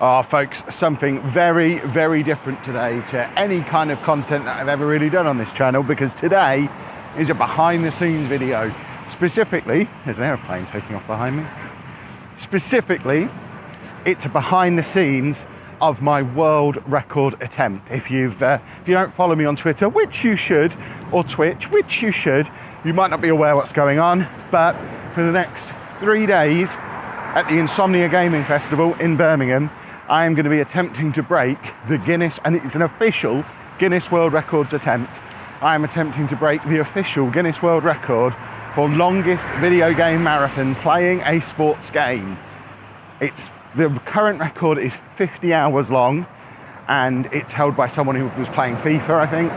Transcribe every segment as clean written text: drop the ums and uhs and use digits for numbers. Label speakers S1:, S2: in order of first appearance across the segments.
S1: Oh, folks, something very, very different today to any kind of content that I've ever really done on this channel, because today is a behind the scenes video. Specifically, there's an airplane taking off behind me. Specifically, it's a behind the scenes of my world record attempt. If you don't follow me on Twitter, which you should, or Twitch, which you should, you might not be aware what's going on, but for the next 3 days at the Insomnia Gaming Festival in Birmingham, I am going to be attempting to break the Guinness, and it's an official Guinness World Records attempt. I am attempting to break the official Guinness World Record for longest video game marathon playing a sports game. The current record is 50 hours long, and it's held by someone who was playing FIFA, I think.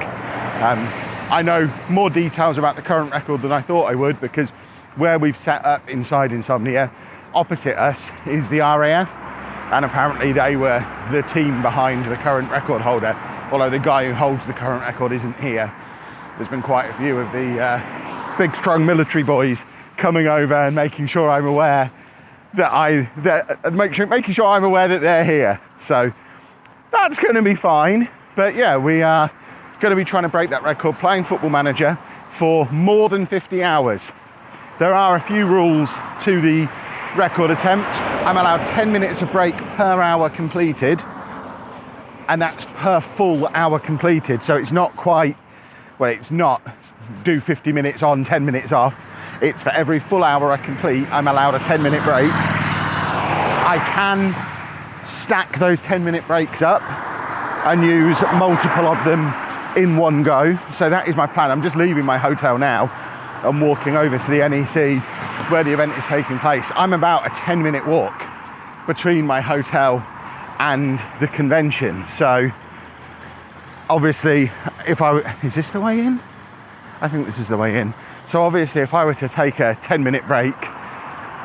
S1: I know more details about the current record than I thought I would, because where we've set up inside Insomnia, opposite us is the RAF, and apparently they were the team behind the current record holder, although the guy who holds the current record isn't here. There's been quite a few of the big strong military boys coming over and making sure I'm aware making sure I'm aware that they're here. So that's going to be fine. But yeah, we are going to be trying to break that record playing Football Manager for more than 50 hours. There are a few rules to the record attempt. I'm allowed 10 minutes of break per hour completed, and that's per full hour completed. So it's not quite, well, it's not do 50 minutes on, 10 minutes off. It's for every full hour I complete, I'm allowed a 10-minute break. I can stack those 10-minute breaks up and use multiple of them in one go. So that is my plan. I'm just leaving my hotel now and walking over to the NEC where the event is taking place. I'm about a 10-minute walk between my hotel and the convention. So obviously, is this the way in? I think this is the way in. So obviously, if I were to take a 10-minute break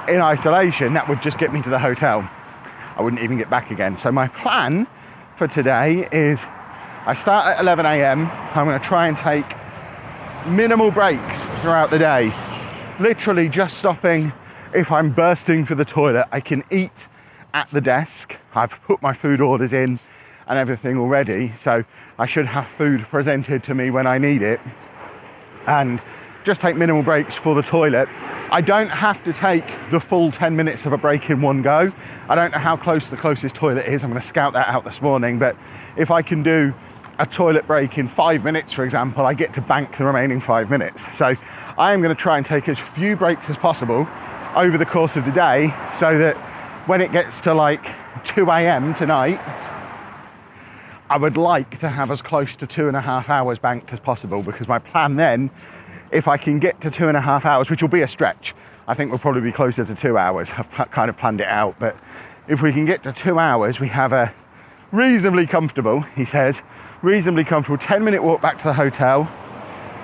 S1: in isolation, that would just get me to the hotel. I wouldn't even get back again. So my plan for today is I start at 11 a.m. I'm going to try and take minimal breaks throughout the day. Literally just stopping if I'm bursting for the toilet. I can eat at the desk. I've put my food orders in and everything already, so I should have food presented to me when I need it. And just take minimal breaks for the toilet. I don't have to take the full 10 minutes of a break in one go. I don't know how close the closest toilet is. I'm going to scout that out this morning. But if I can do a toilet break in 5 minutes, for example, I get to bank the remaining 5 minutes. So I am going to try and take as few breaks as possible over the course of the day, so that when it gets to like 2 a.m. tonight, I would like to have as close to 2.5 hours banked as possible, because my plan then, if I can get to 2.5 hours, which will be a stretch, I think we'll probably be closer to 2 hours. I've kind of planned it out, but if we can get to 2 hours, we have a reasonably comfortable, he says, reasonably comfortable 10-minute walk back to the hotel,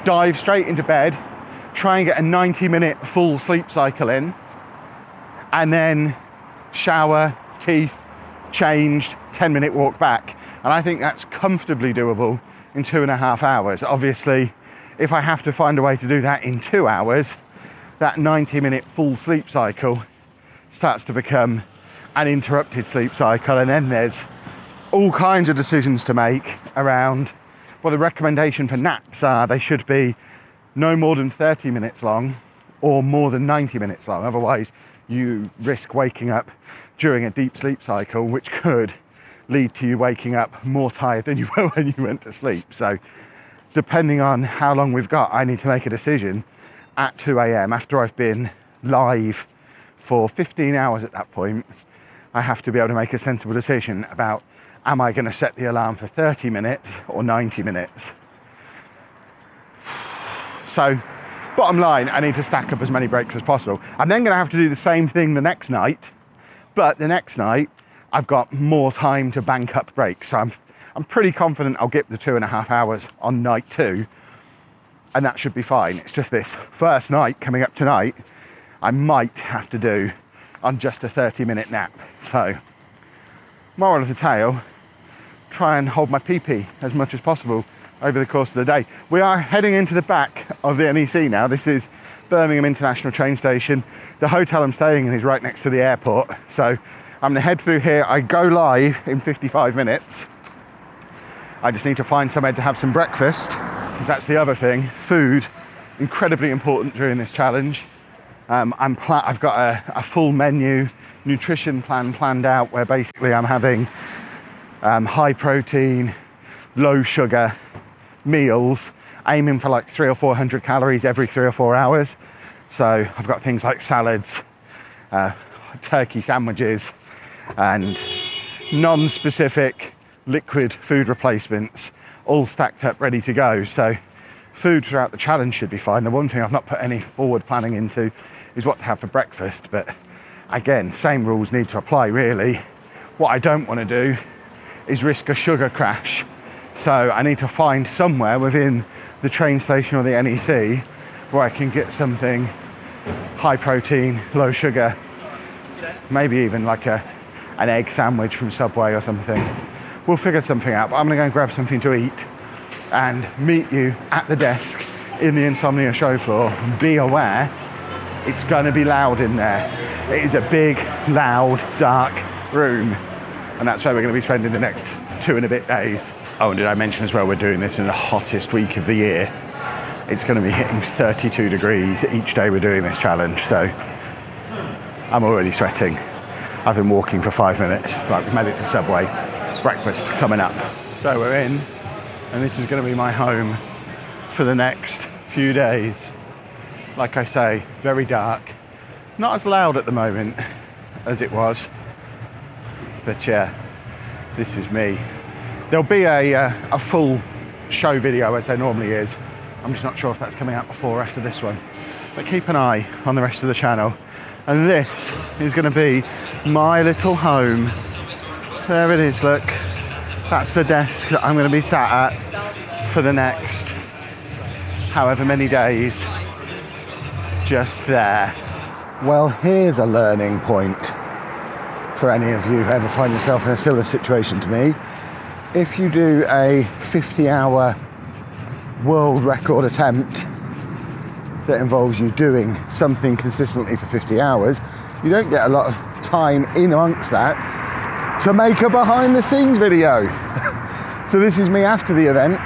S1: dive straight into bed, try and get a 90-minute full sleep cycle in, and then shower, teeth, changed, 10-minute walk back. And I think that's comfortably doable in 2.5 hours. Obviously, if I have to find a way to do that in 2 hours, that 90-minute full sleep cycle starts to become an interrupted sleep cycle. And then there's all kinds of decisions to make around, well, the recommendation for naps are they should be no more than 30 minutes long or more than 90 minutes long. Otherwise, you risk waking up during a deep sleep cycle, which could lead to you waking up more tired than you were when you went to sleep. So depending on how long we've got, I need to make a decision at 2 a.m. after I've been live for 15 hours at that point. I have to be able to make a sensible decision about, am I going to set the alarm for 30 minutes or 90 minutes? So bottom line, I need to stack up as many breaks as possible. I'm then going to have to do the same thing the next night, but the next night I've got more time to bank up breaks. So I'm pretty confident I'll get the 2.5 hours on night 2, and that should be fine. It's just this first night coming up tonight, I might have to do on just a 30-minute nap. So moral of the tale, try and hold my pee-pee as much as possible over the course of the day. We are heading into the back of the NEC now. This is Birmingham International train station. The hotel I'm staying in is right next to the airport, so I'm going to head through here. I go live in 55 minutes. I just need to find somewhere to have some breakfast, because that's the other thing. Food, incredibly important during this challenge. I've got a full menu, nutrition plan planned out, where basically I'm having high protein, low sugar meals, aiming for like 300 or 400 calories every 3 or 4 hours. So I've got things like salads, turkey sandwiches, and non-specific liquid food replacements, all stacked up, ready to go. So food throughout the challenge should be fine. The one thing I've not put any forward planning into is what to have for breakfast, but again, same rules need to apply really. What I don't want to do is risk a sugar crash. So I need to find somewhere within the train station or the NEC where I can get something high protein, low sugar, maybe even like an egg sandwich from Subway or something. We'll figure something out, but I'm gonna go and grab something to eat and meet you at the desk in the Insomnia show floor. And be aware, it's gonna be loud in there. It is a big, loud, dark room, and that's where we're gonna be spending the next 2 and a bit days. Oh, and did I mention as well, we're doing this in the hottest week of the year. It's gonna be hitting 32 degrees each day we're doing this challenge, so I'm already sweating. I've been walking for 5 minutes. Right, we've made it to Subway. Breakfast coming up. So we're in, and this is going to be my home for the next few days. Like I say, very dark. Not as loud at the moment as it was. But yeah, this is me. There'll be a full show video as there normally is. I'm just not sure if that's coming out before or after this one. But keep an eye on the rest of the channel. And this is going to be my little home. There it is, look. That's the desk that I'm going to be sat at for the next however many days. Just there. Well, here's a learning point for any of you who ever find yourself in a similar situation to me. If you do a 50-hour world record attempt that involves you doing something consistently for 50 hours, you don't get a lot of time in amongst that to make a behind the scenes video. So this is me after the event.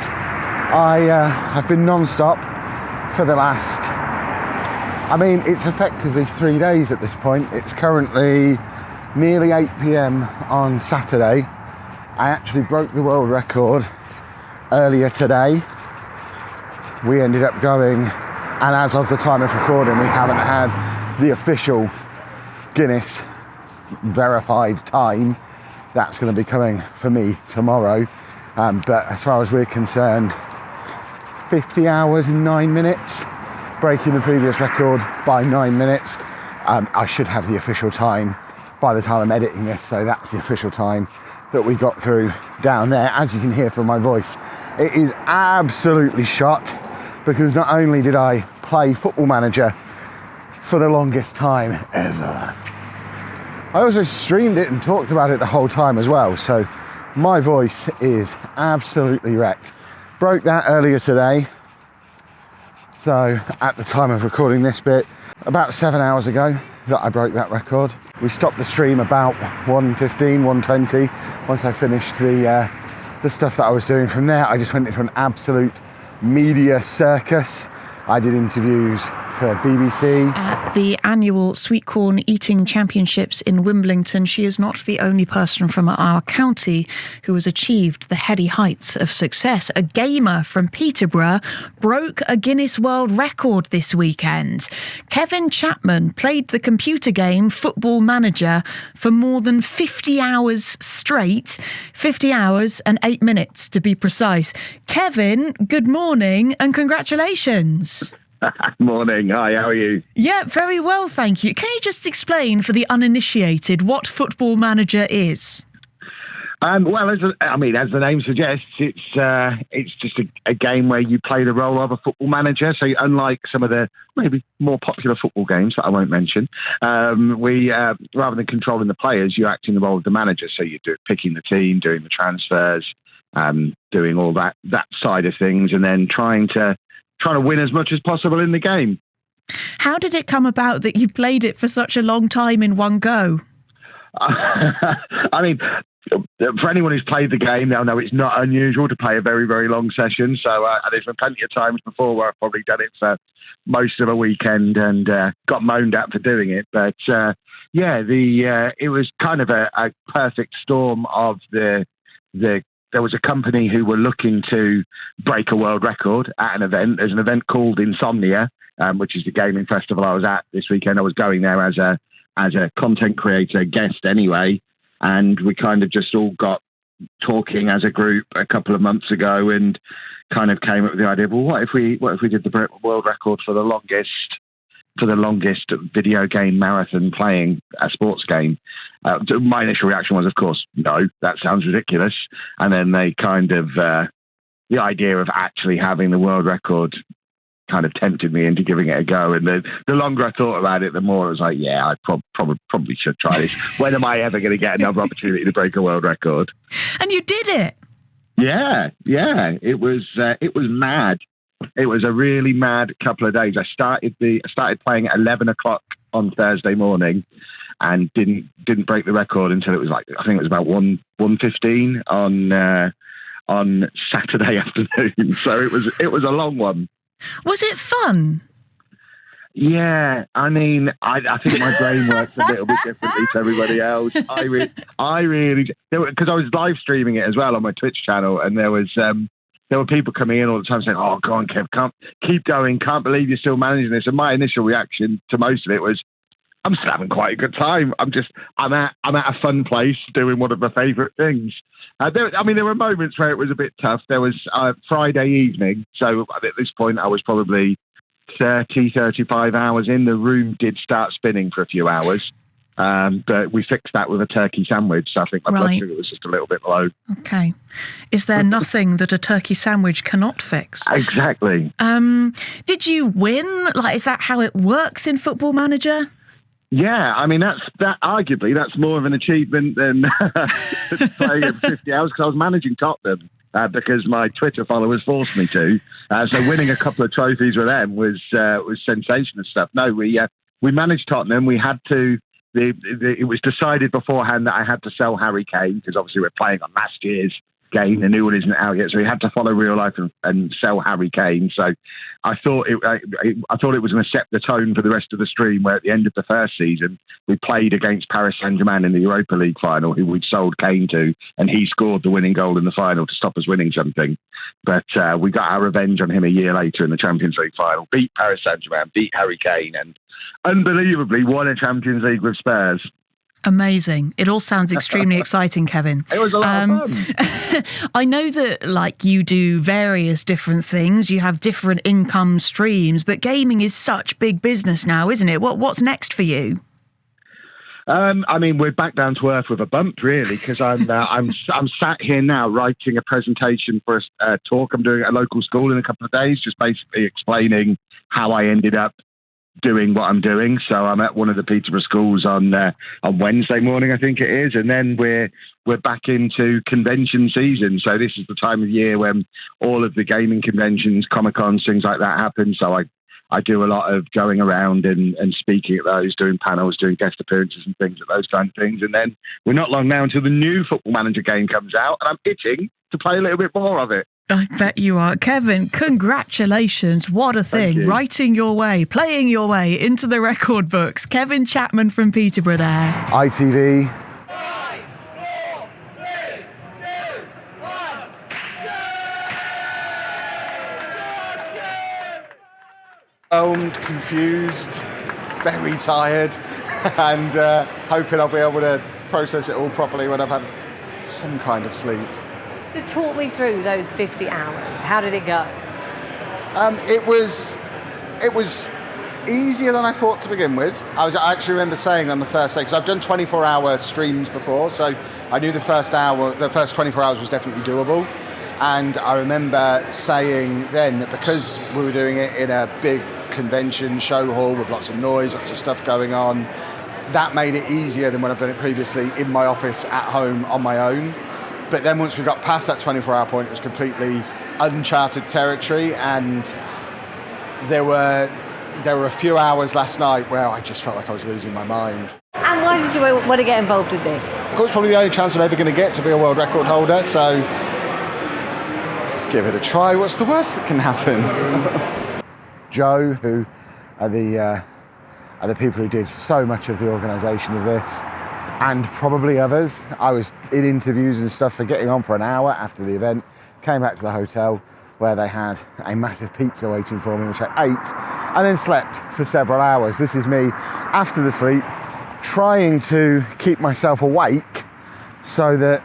S1: I've been non-stop for the last, it's effectively 3 days at this point. It's currently nearly 8 p.m. on Saturday. I actually broke the world record earlier today. We ended up going, and as of the time of recording, we haven't had the official Guinness verified time. That's going to be coming for me tomorrow. But as far as we're concerned, 50 hours and 9 minutes, breaking the previous record by 9 minutes. I should have the official time by the time I'm editing this, so that's the official time that we got through down there. As you can hear from my voice, it is absolutely shot, because not only did I play Football Manager for the longest time ever, I also streamed it and talked about it the whole time as well, so my voice is absolutely wrecked. Broke that earlier today, so at the time of recording this bit, about 7 hours ago that I broke that record. We stopped the stream about 1:15, 1:20. Once I finished the stuff that I was doing from there, I just went into an absolute media circus. I did interviews for BBC.
S2: At the annual Sweet Corn Eating Championships in Wimbledon, she is not the only person from our county who has achieved the heady heights of success. A gamer from Peterborough broke a Guinness World Record this weekend. Kevin Chapman played the computer game Football Manager for more than 50 hours straight. 50 hours and 8 minutes to be precise. Kevin, good morning and congratulations.
S3: Morning. Hi, how are you?
S2: Yeah, very well, thank you. Can you just explain for the uninitiated what Football Manager is?
S3: Well, as the name suggests, it's just a game where you play the role of a football manager. So unlike some of the maybe more popular football games that I won't mention, we rather than controlling the players, you act in the role of the manager. So you do picking the team, doing the transfers, doing all that side of things, and then trying to win as much as possible in the game.
S2: How did it come about that you played it for such a long time in one go?
S3: I mean, for anyone who's played the game, they'll know it's not unusual to play a very, very long session. So there's been plenty of times before where I've probably done it for most of a weekend and got moaned at for doing it. But it was kind of a perfect storm of the. There was a company who were looking to break a world record at an event. There's an event called Insomnia, which is the gaming festival I was at this weekend. I was going there as a content creator guest anyway, and we kind of just all got talking as a group a couple of months ago and kind of came up with the idea, well, what if we did the world record for the longest video game marathon playing a sports game? My initial reaction was, of course, no, that sounds ridiculous. And then they kind of, the idea of actually having the world record kind of tempted me into giving it a go. And the longer I thought about it, the more I was like, yeah, I probably should try this. When am I ever going to get another opportunity to break a world record?
S2: And you did it.
S3: Yeah. It was mad. It was a really mad couple of days. I started playing at 11 o'clock on Thursday morning, and didn't break the record until it was I think it was about 1:15 on Saturday afternoon. So it was a long one.
S2: Was it fun?
S3: Yeah, I mean, I think my brain works a little bit differently to everybody else. I really, because I was live streaming it as well on my Twitch channel, and there were people coming in all the time saying, "Oh, go on, Kev, keep going. Can't believe you're still managing this." And my initial reaction to most of it was, "I'm still having quite a good time. I'm at a fun place doing one of my favourite things." There were moments where it was a bit tough. There was Friday evening, so at this point I was probably 35 hours in. The room did start spinning for a few hours. But we fixed that with a turkey sandwich. So I think my blood sugar was just a little bit low.
S2: Okay. Is there nothing that a turkey sandwich cannot fix?
S3: Exactly.
S2: Did you win? Is that how it works in Football Manager?
S3: Yeah, I mean, arguably that's more of an achievement than playing it for 50 hours, because I was managing Tottenham because my Twitter followers forced me to. So winning a couple of trophies with them was sensational stuff. No, we managed Tottenham. We had to. It was decided beforehand that I had to sell Harry Kane, because obviously we're playing on last year's game. The new one isn't out yet, so we had to follow real life and sell Harry Kane. So I thought it was going to set the tone for the rest of the stream, where at the end of the first season we played against Paris Saint-Germain in the Europa League final, who we'd sold Kane to, and he scored the winning goal in the final to stop us winning something. But we got our revenge on him a year later in the Champions League final, beat Paris Saint-Germain, beat Harry Kane, and unbelievably won a Champions League with Spurs.
S2: Amazing. It all sounds extremely exciting, Kevin.
S3: It was a lot of fun.
S2: I know that you do various different things. You have different income streams, but gaming is such big business now, isn't it? What's next for you?
S3: We're back down to earth with a bump, really, because I'm sat here now writing a presentation for a talk I'm doing at a local school in a couple of days, just basically explaining how I ended up doing what I'm doing. So I'm at one of the Peterborough schools on Wednesday morning, I think it is, and then we're back into convention season. So this is the time of year when all of the gaming conventions, Comic-Cons, things like that happen. So I do a lot of going around and speaking at those, doing panels, doing guest appearances and things, those kind of things. And then we're not long now until the new Football Manager game comes out, and I'm itching to play a little bit more of it.
S2: I bet you are. Kevin, congratulations. What a thing. Writing your way, playing your way into the record books. Kevin Chapman from Peterborough there.
S1: ITV.
S4: 5, 4, 3, 2, 1.
S1: Overwhelmed, confused, very tired, and hoping I'll be able to process it all properly when I've had some kind of sleep.
S5: So talk me through those 50 hours. How did it go?
S1: It was easier than I thought to begin with. I actually remember saying on the first day, because I've done 24-hour streams before, so I knew the first 24 hours was definitely doable. And I remember saying then that because we were doing it in a big convention show hall with lots of noise, lots of stuff going on, that made it easier than when I've done it previously in my office at home on my own. But then once we got past that 24-hour point, it was completely uncharted territory, and there were a few hours last night where I just felt like I was losing my mind.
S5: And why did you want to get involved in this?
S1: Of course, probably the only chance I'm ever going to get to be a world record holder, so give it a try. What's the worst that can happen? Joe, who are the people who did so much of the organisation of this, and probably others. I was in interviews and stuff for getting on for an hour after the event, came back to the hotel where they had a massive pizza waiting for me, which I ate, and then slept for several hours. This is me after the sleep, trying to keep myself awake so that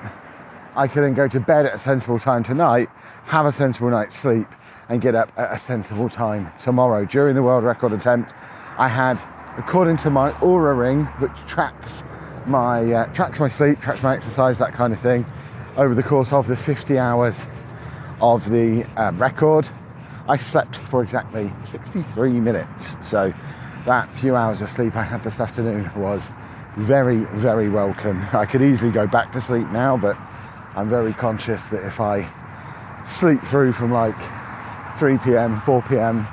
S1: I could then go to bed at a sensible time tonight, have a sensible night's sleep, and get up at a sensible time tomorrow. During the world record attempt, I had, according to my Oura ring, which tracks my sleep, tracks my exercise, that kind of thing, over the course of the 50 hours of the record, I slept for exactly 63 minutes. So that few hours of sleep I had this afternoon was very, very welcome. I could easily go back to sleep now, but I'm very conscious that if I sleep through from like 3 p.m, 4 p.m,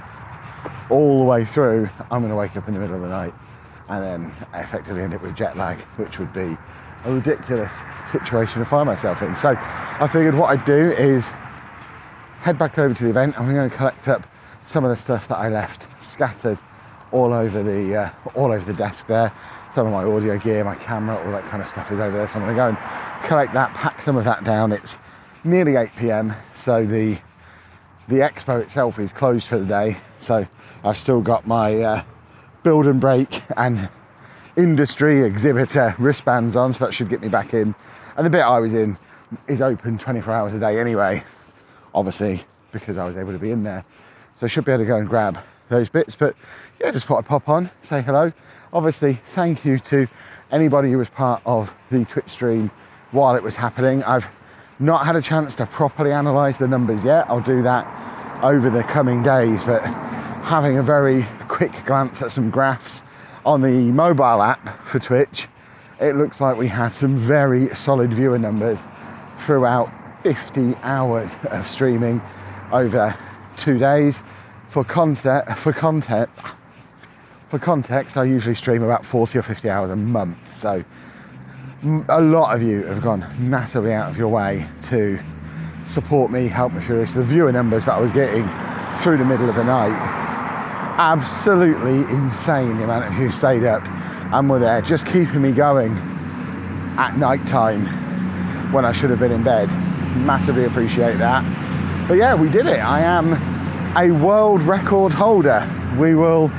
S1: all the way through, I'm going to wake up in the middle of the night and then effectively end up with jet lag, which would be a ridiculous situation to find myself in. So I figured what I'd do is head back over to the event, and we're going to collect up some of the stuff that I left scattered all over the desk there. Some of my audio gear, my camera, all that kind of stuff is over there. So I'm going to go and collect that, pack some of that down. It's nearly 8 p.m, so the expo itself is closed for the day. So I've still got my build and break and industry exhibitor wristbands on, so that should get me back in. And the bit I was in is open 24 hours a day anyway, obviously, because I was able to be in there. So I should be able to go and grab those bits. But yeah, just thought I'd pop on, say hello. Obviously, thank you to anybody who was part of the Twitch stream while it was happening. I've not had a chance to properly analyse the numbers yet. I'll do that over the coming days, but having a very quick glance at some graphs on the mobile app for Twitch, it looks like we had some very solid viewer numbers throughout 50 hours of streaming over 2 days. For context, I usually stream about 40 or 50 hours a month, so a lot of you have gone massively out of your way to support me, help me through this. The viewer numbers that I was getting through the middle of the night, absolutely insane, the amount of who stayed up and were there just keeping me going at night time when I should have been in bed. Massively appreciate that. But yeah, we did it. I am a world record holder. We will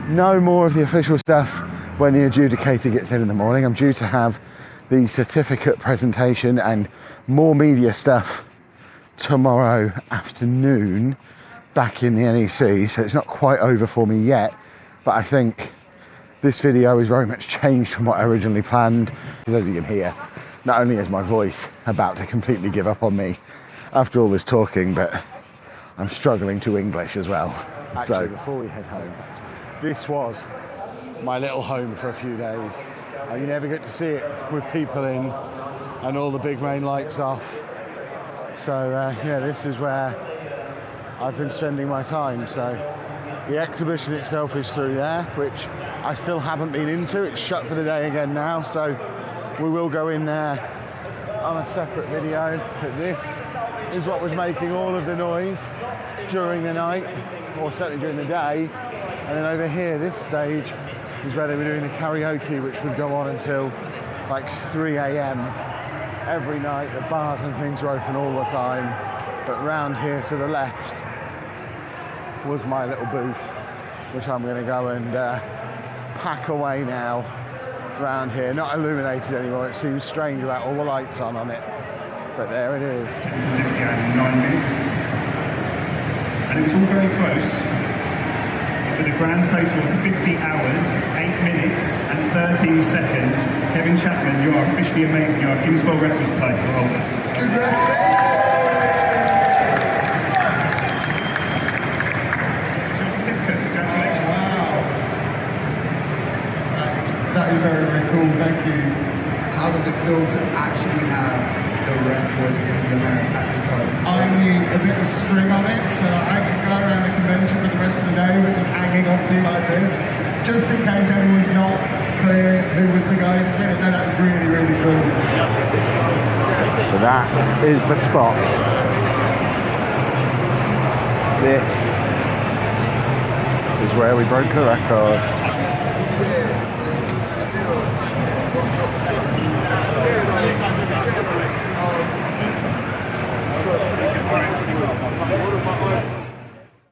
S1: know more of the official stuff when the adjudicator gets in the morning. I'm due to have the certificate presentation and more media stuff tomorrow afternoon back in the NEC, so it's not quite over for me yet, but I think this video is very much changed from what I originally planned, because as you can hear, not only is my voice about to completely give up on me after all this talking, but I'm struggling to English as well. Actually, so before we head home, this was my little home for a few days. You never get to see it with people in and all the big main lights off. So yeah, this is where I've been spending my time. So the exhibition itself is through there, which I still haven't been into. It's shut for the day again now, so we will go in there on a separate video. But this is what was making all of the noise during the night, or certainly during the day. And then over here, this stage is where they were doing the karaoke, which would go on until like 3 a.m. every night. The bars and things were open all the time. But round here to the left was my little booth, which I'm going to go and pack away now. Round here, not illuminated anymore. It seems strange without all the lights on it, but there it is.
S6: 50 and 9 minutes, and it was all very close, with a grand total of 50 hours, 8 minutes and 13 seconds. Kevin Chapman, you are officially amazing. You are Guinness World Records title holder.
S7: Congratulations!
S6: Certificate, congratulations.
S7: Wow. That is very, very cool. Thank you.
S8: How does it feel to actually have the record in your hands at this time?
S7: I need a bit of string on it, so I can go around the convention for the rest of the day with just hanging off me like this, just in case anyone's not clear who was the guy that did it. No, that was really, really cool.
S1: So that is the spot. This is where we broke the record.